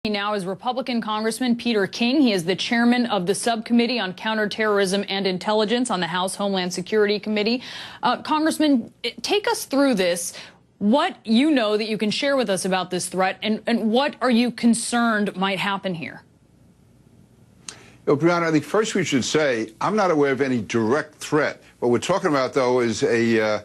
Now is Republican Congressman Peter King. He is the chairman of the Subcommittee on Counterterrorism and Intelligence on the House Homeland Security Committee. Congressman, take us through this. What you know that you can share with us about this threat, and what are you concerned might happen here? Well, Brianna, I think first we should say I'm not aware of any direct threat. What we're talking about, though, is the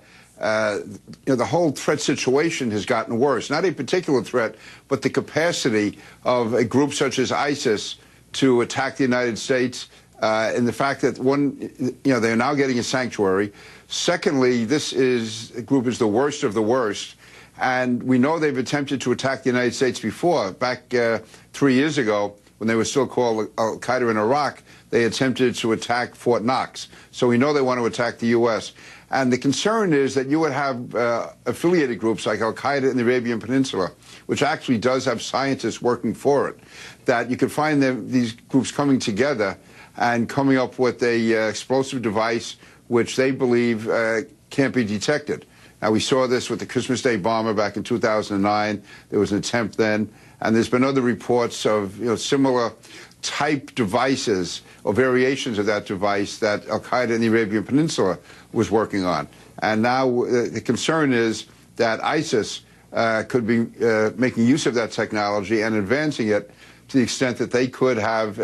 whole threat situation has gotten worse. Not a particular threat, but the capacity of a group such as ISIS to attack the United States, and the fact that they're now getting a sanctuary. Secondly, this group is the worst of the worst, and we know they've attempted to attack the United States before. Back 3 years ago, when they were still called Al-Qaeda in Iraq, they attempted to attack Fort Knox. So we know they want to attack the U.S. And the concern is that you would have affiliated groups like Al-Qaeda in the Arabian Peninsula, which actually does have scientists working for it, that you could find these groups coming together and coming up with a explosive device which they believe can't be detected. Now, we saw this with the Christmas Day bomber back in 2009. There was an attempt then. And there's been other reports of similar type devices or variations of that device that Al-Qaeda in the Arabian Peninsula was working on. And now the concern is that ISIS could be making use of that technology and advancing it to the extent that they could have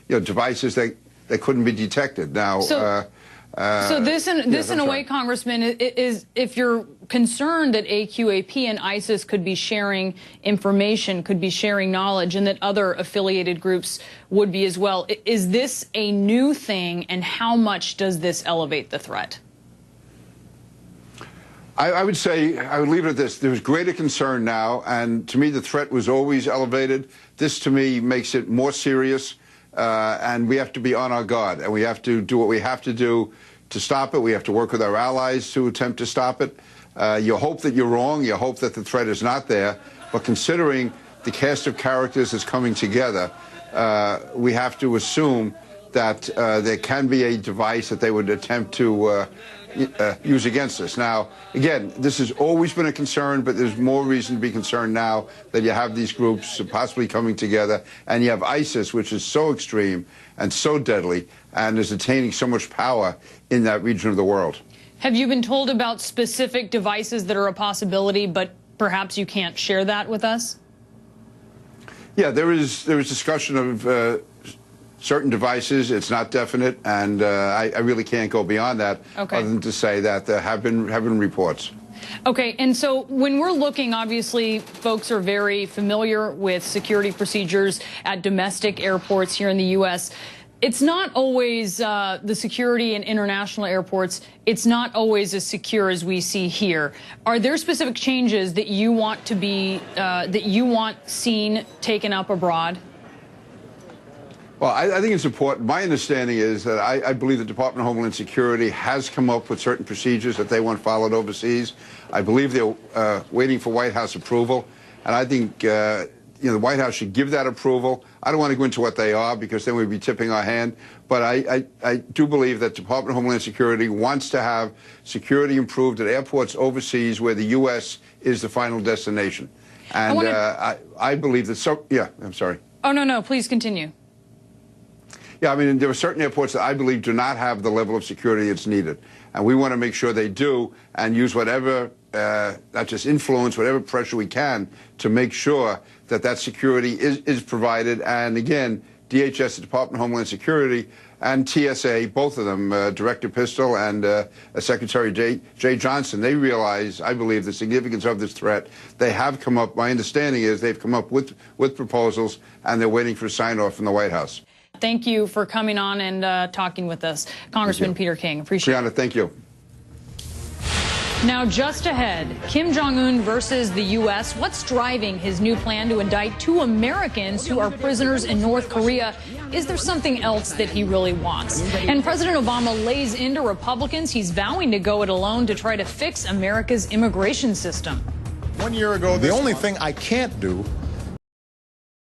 devices that couldn't be detected. Now, so this in a way, Congressman, is if you're concerned that AQAP and ISIS could be sharing information, could be sharing knowledge, and that other affiliated groups would be as well, is this a new thing, and how much does this elevate the threat? I would say, I would leave it at this. There's greater concern now, and to me the threat was always elevated. This, to me, makes it more serious. And we have to be on our guard, and we have to do what we have to do to stop it. We have to work with our allies to attempt to stop it. You hope that you're wrong. You hope that the threat is not there. But considering the cast of characters that's coming together, we have to assume that there can be a device that they would attempt to use against us. Now, again, this has always been a concern, but there's more reason to be concerned now that you have these groups possibly coming together, and you have ISIS, which is so extreme and so deadly and is attaining so much power in that region of the world. Have you been told about specific devices that are a possibility, but perhaps you can't share that with us? Yeah, there is discussion of certain devices. It's not definite, and I really can't go beyond that, other than to say that there have been reports. Okay, and so when we're looking, obviously, folks are very familiar with security procedures at domestic airports here in the U.S. It's not always the security in international airports. It's not always as secure as we see here. Are there specific changes that you want to be seen taken up abroad? Well, I think it's important. My understanding is that I believe the Department of Homeland Security has come up with certain procedures that they want followed overseas. I believe they're waiting for White House approval, and I think the White House should give that approval. I don't want to go into what they are, because then we'd be tipping our hand. But I do believe that the Department of Homeland Security wants to have security improved at airports overseas where the U.S. is the final destination. And I believe that yeah, I'm sorry. Oh, no, please continue. Yeah, I mean, there are certain airports that I believe do not have the level of security that's needed. And we want to make sure they do, and use whatever, not just influence, whatever pressure we can to make sure that that security is provided. And again, DHS, the Department of Homeland Security, and TSA, both of them, Director Pistol and Secretary Jay Johnson, they realize, I believe, the significance of this threat. They have come up, my understanding is they've come up with proposals, and they're waiting for sign-off from the White House. Thank you for coming on and talking with us, Congressman Peter King. Appreciate it. Brianna, thank you. Now, just ahead, Kim Jong-un versus the U.S. What's driving his new plan to indict 2 Americans who are prisoners in North Korea? Is there something else that he really wants? And President Obama lays into Republicans. He's vowing to go it alone to try to fix America's immigration system. 1 year ago, the only thing I can't do